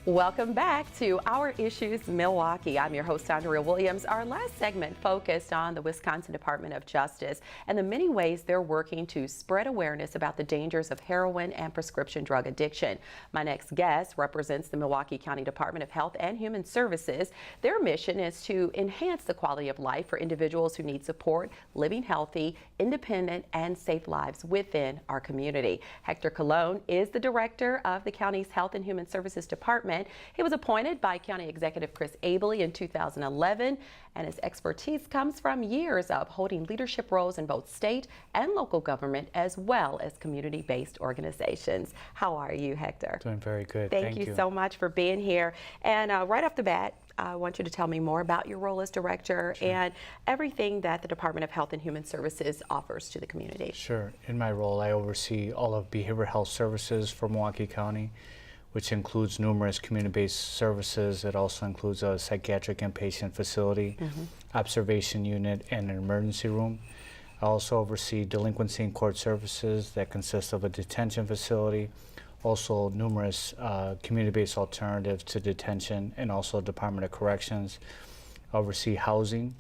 Welcome back to Our Issues Milwaukee. I'm your host, Andrea Williams. Our last segment focused on the Wisconsin Department of Justice and the many ways they're working to spread awareness about the dangers of heroin and prescription drug addiction. My next guest represents the Milwaukee County Department of Health and Human Services. Their mission is to enhance the quality of life for individuals who need support, living healthy, independent, and safe lives within our community. Héctor Colón is the director of the county's Health and Human Services Department. He was appointed by County Executive Chris Abele in 2011, and his expertise comes from years of holding leadership roles in both state and local government, as well as community-based organizations. How are you, Héctor? Doing very good. Thank you so much for being here. And right off the bat, I want you to tell me more about your role as director and everything that the Department of Health and Human Services offers to the community. Sure. In my role, I oversee all of behavioral health services for Milwaukee County, which includes numerous community-based services. It also includes a psychiatric inpatient facility, observation unit, and an emergency room. I also oversee delinquency and court services that consist of a detention facility, also numerous community-based alternatives to detention, and also Department of Corrections. I oversee housing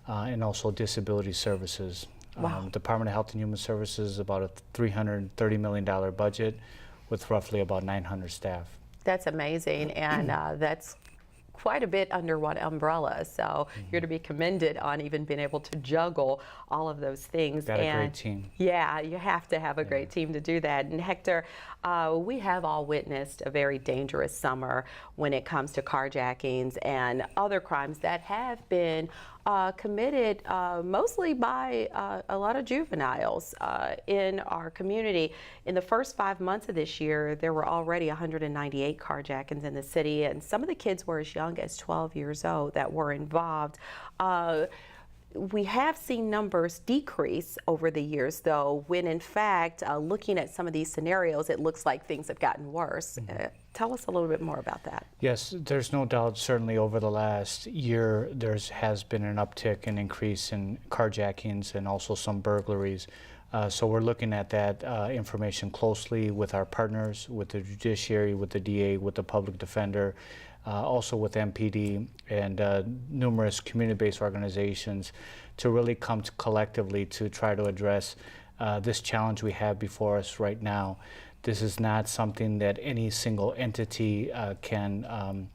and also disability services. Wow. Department of Health and Human Services is about a $330 million budget with roughly about 900 staff. That's amazing, and that's quite a bit under one umbrella, so you're to be commended on even being able to juggle all of those things. Got a great team. Yeah, you have to have a great team to do that. And Héctor, we have all witnessed a very dangerous summer when it comes to carjackings and other crimes that have been committed mostly by a lot of juveniles in our community. In the first 5 months of this year, there were already 198 carjackings in the city, and some of the kids were as young as 12 years old that were involved. We have seen numbers decrease over the years, though, when in fact, looking at some of these scenarios, it looks like things have gotten worse. Tell us a little bit more about that. Yes, there's no doubt, certainly over the last year, there has been an uptick, an increase in carjackings and also some burglaries. So we're looking at that information closely with our partners, with the judiciary, with the DA, with the public defender, also with MPD and numerous community-based organizations to really come collectively to try to address this challenge we have before us right now. This is not something that any single entity can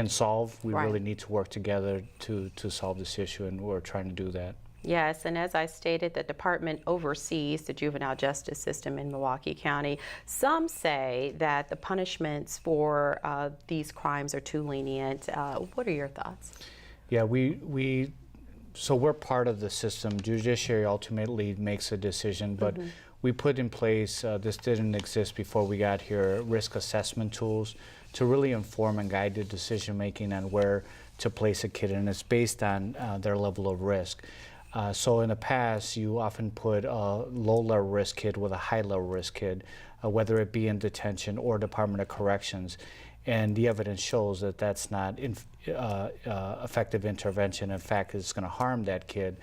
solve. We really need to work together to solve this issue, and we're trying to do that. Yes, and as I stated, the department oversees the juvenile justice system in Milwaukee County. Some say that the punishments for these crimes are too lenient. What are your thoughts? Yeah, so we're part of the system. Judiciary ultimately makes a decision, but we put in place, this didn't exist before we got here, risk assessment tools to really inform and guide the decision making on where to place a kid, and it's based on their level of risk. So in the past, you often put a low-level risk kid with a high-level risk kid, whether it be in detention or Department of Corrections. And the evidence shows that that's not effective intervention. In fact, it's going to harm that kid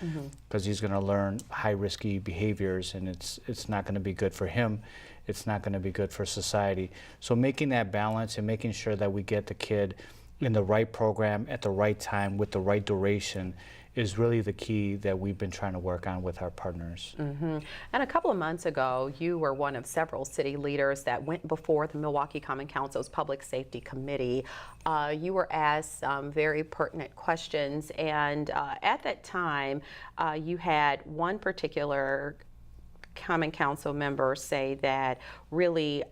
because he's going to learn high-risky behaviors, and it's not going to be good for him. It's not going to be good for society. So making that balance and making sure that we get the kid in the right program at the right time with the right duration is really the key that we've been trying to work on with our partners. And a couple of months ago, you were one of several city leaders that went before the Milwaukee Common Council's Public Safety Committee. You were asked some very pertinent questions, and at that time, you had one particular Common Council members say that really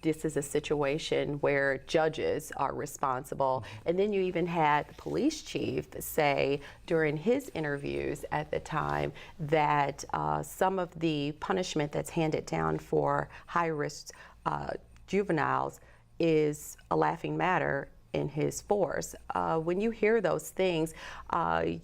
this is a situation where judges are responsible. And then you even had the police chief say during his interviews at the time that some of the punishment that's handed down for high-risk juveniles is a laughing matter in his force. When you hear those things,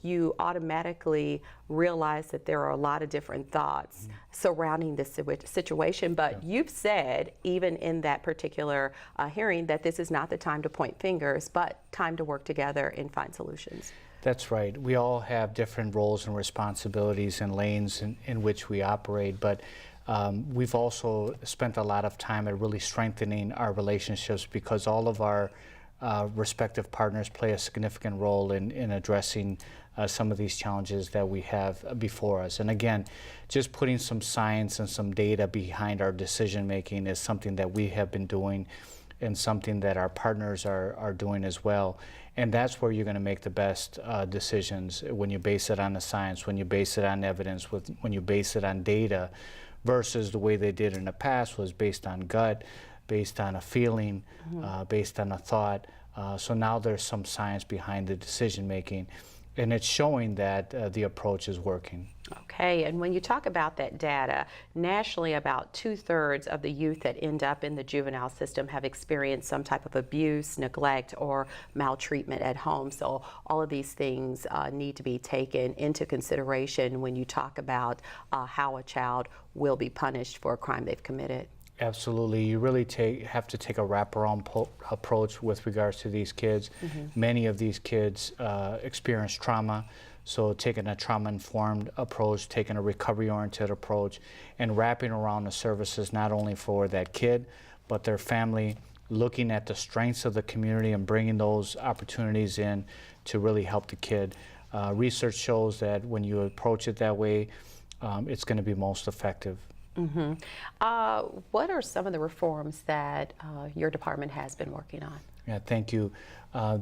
you automatically realize that there are a lot of different thoughts surrounding this situation, but you've said, even in that particular hearing, that this is not the time to point fingers, but time to work together and find solutions. That's right. We all have different roles and responsibilities and lanes in which we operate, but We've also spent a lot of time at really strengthening our relationships because all of our respective partners play a significant role in addressing some of these challenges that we have before us. And again, just putting some science and some data behind our decision making is something that we have been doing and something that our partners are doing as well. And that's where you're going to make the best decisions, when you base it on the science, when you base it on evidence, when you base it on data, versus the way they did in the past was based on gut, based on a feeling, based on a thought. So now there's some science behind the decision making, and it's showing that the approach is working. Okay, and when you talk about that data, nationally about 2/3 of the youth that end up in the juvenile system have experienced some type of abuse, neglect, or maltreatment at home. So all of these things need to be taken into consideration when you talk about how a child will be punished for a crime they've committed. Absolutely. You really have to take a wraparound approach with regards to these kids. Many of these kids experience trauma, so taking a trauma-informed approach, taking a recovery-oriented approach, and wrapping around the services not only for that kid, but their family, looking at the strengths of the community and bringing those opportunities in to really help the kid. Research shows that when you approach it that way, it's going to be most effective. What are some of the reforms that your department has been working on? Yeah, thank you.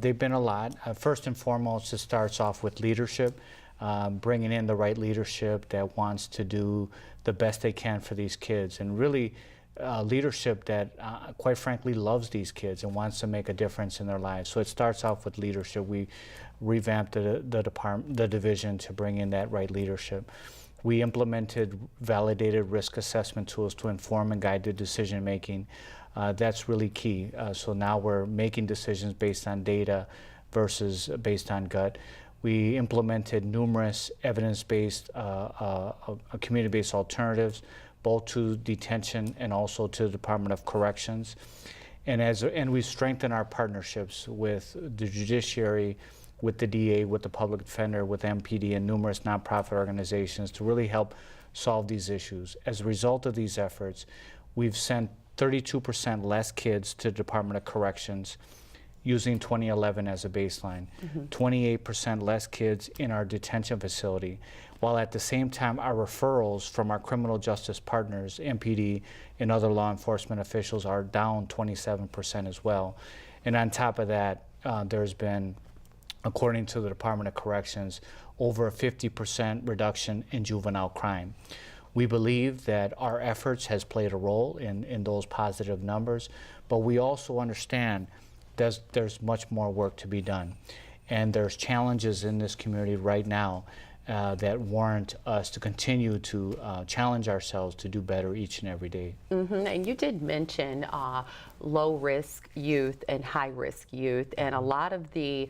They've been a lot. First and foremost, it starts off with leadership, bringing in the right leadership that wants to do the best they can for these kids, and really leadership that, quite frankly, loves these kids and wants to make a difference in their lives. So it starts off with leadership. We revamped the division to bring in that right leadership. We implemented validated risk assessment tools to inform and guide the decision making. That's really key. So now we're making decisions based on data versus based on gut. We implemented numerous evidence-based, community-based alternatives, both to detention and also to the Department of Corrections. And we strengthened our partnerships with the judiciary, with the DA, with the public defender, with MPD, and numerous nonprofit organizations to really help solve these issues. As a result of these efforts, we've sent 32% less kids to the Department of Corrections, using 2011 as a baseline, 28% less kids in our detention facility, while at the same time our referrals from our criminal justice partners, MPD, and other law enforcement officials are down 27% as well. And on top of that, there's been, according to the Department of Corrections, over a 50% reduction in juvenile crime. We believe that our efforts has played a role in those positive numbers, but we also understand there's much more work to be done. And there's challenges in this community right now that warrant us to continue to challenge ourselves to do better each and every day. And you did mention low-risk youth and high-risk youth, and a lot of the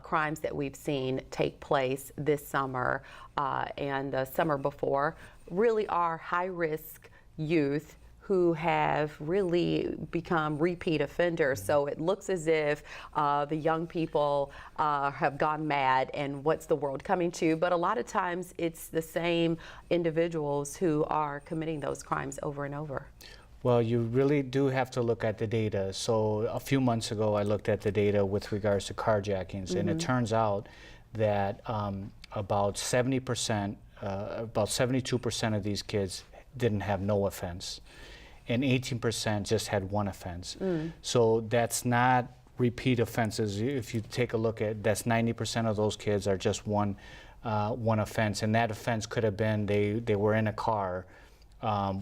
crimes that we've seen take place this summer and the summer before really are high-risk youth who have really become repeat offenders. So it looks as if the young people have gone mad and what's the world coming to, but a lot of times it's the same individuals who are committing those crimes over and over. Well, you really do have to look at the data. So a few months ago, I looked at the data with regards to carjackings, and it turns out that about 70%, about 72% of these kids didn't have no offense, and 18% just had one offense. So that's not repeat offenses. If you take a look at, that's 90% of those kids are just one offense, and that offense could have been they were in a car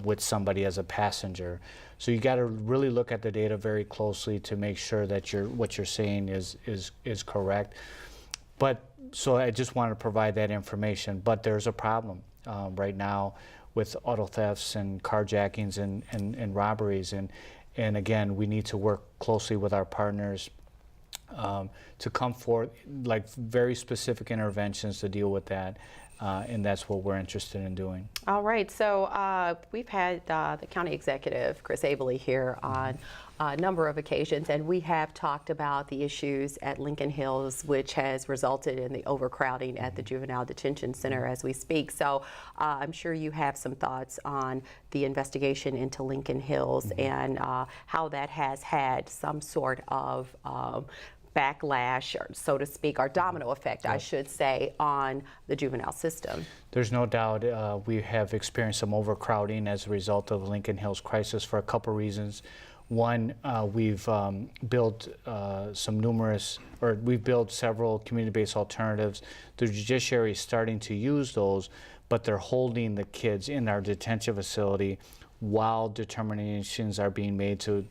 with somebody as a passenger. So you got to really look at the data very closely to make sure that what you're saying is correct. But so I just want to provide that information. But there's a problem right now with auto thefts and carjackings and robberies. And again, we need to work closely with our partners to to come forth, like very specific interventions to deal with that. And that's what we're interested in doing. All right, so we've had the county executive, Chris Abele, here on a number of occasions, and we have talked about the issues at Lincoln Hills, which has resulted in the overcrowding at the Juvenile Detention Center as we speak. So I'm sure you have some thoughts on the investigation into Lincoln Hills and how that has had some sort of backlash, or so to speak, or domino effect, I should say, on the juvenile system. There's no doubt we have experienced some overcrowding as a result of the Lincoln Hills crisis for a couple reasons. One, we've built we've built several community-based alternatives. The judiciary is starting to use those, but they're holding the kids in our detention facility while determinations are being made to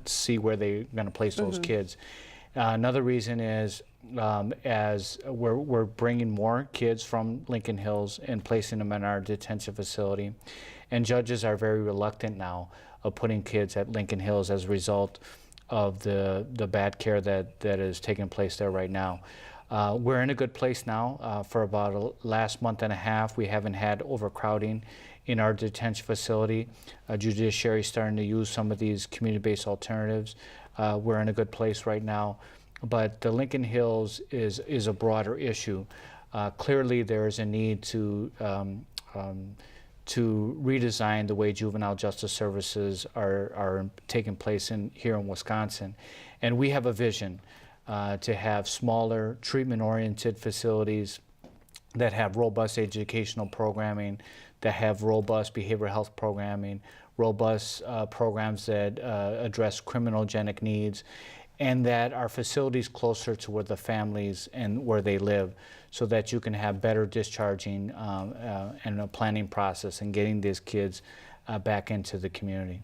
see where they're going to place those kids. Another reason is as we're bringing more kids from Lincoln Hills and placing them in our detention facility, and judges are very reluctant now of putting kids at Lincoln Hills as a result of the bad care that is taking place there right now. We're in a good place now. For about last month and a half, we haven't had overcrowding in our detention facility. Judiciary is starting to use some of these community-based alternatives. We're in a good place right now, but the Lincoln Hills is a broader issue. Clearly, there is a need to redesign the way juvenile justice services are taking place here in Wisconsin, and we have a vision to have smaller, treatment-oriented facilities that have robust educational programming, that have robust behavioral health programming, robust programs that address criminogenic needs, and that are facilities closer to where the families and where they live, so that you can have better discharging and a planning process and getting these kids back into the community.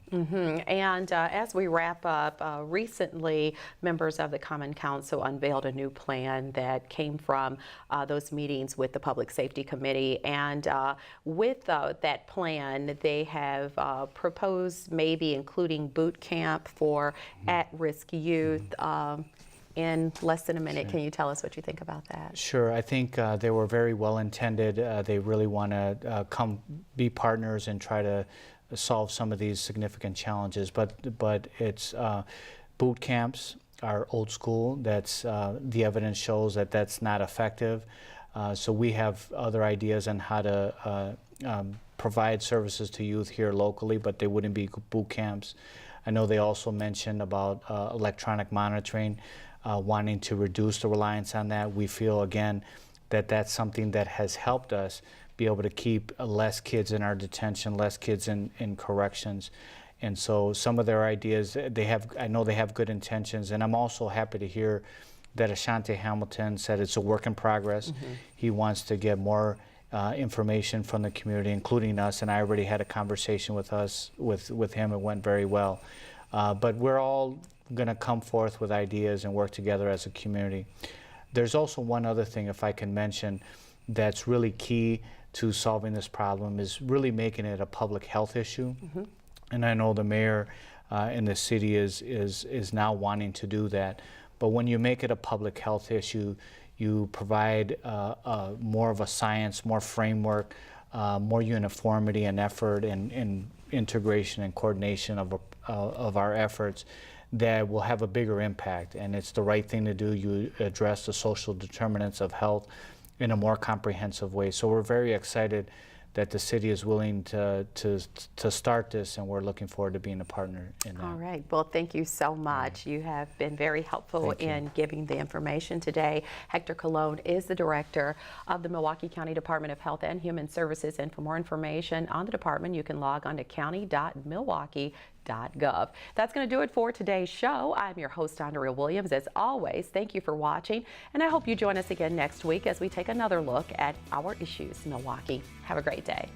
And as we wrap up, recently members of the Common Council unveiled a new plan that came from those meetings with the Public Safety Committee, and with that plan they have proposed maybe including boot camp for at-risk youth. In less than a minute, can you tell us what you think about that? Sure. I think they were very well intended. They really want to come be partners and try to solve some of these significant challenges. But it's boot camps are old school. That's the evidence shows that that's not effective. So we have other ideas on how to provide services to youth here locally, but they wouldn't be boot camps. I know they also mentioned about electronic monitoring. Wanting to reduce the reliance on that. We feel, again, that that's something that has helped us be able to keep less kids in our detention, less kids in corrections. And so some of their ideas, I know they have good intentions, and I'm also happy to hear that Ashante Hamilton said it's a work in progress. He wants to get more information from the community, including us, and I already had a conversation with him. It went very well. But we're all going to come forth with ideas and work together as a community. There's also one other thing, if I can mention, that's really key to solving this problem, is really making it a public health issue. And I know the mayor in the city is now wanting to do that. But when you make it a public health issue, you provide more of a science, more framework, more uniformity and effort and integration and coordination of our efforts that will have a bigger impact. And it's the right thing to do. You address the social determinants of health in a more comprehensive way. So we're very excited that the city is willing to start this, and we're looking forward to being a partner in that. All right. Well, thank you so much. You have been very helpful in giving the information today. Héctor Colón is the director of the Milwaukee County Department of Health and Human Services, and for more information on the department, you can log on to county.milwaukee.gov. That's going to do it for today's show. I'm your host, Andrea Williams. As always, thank you for watching, and I hope you join us again next week as we take another look at our issues in Milwaukee. Have a great day.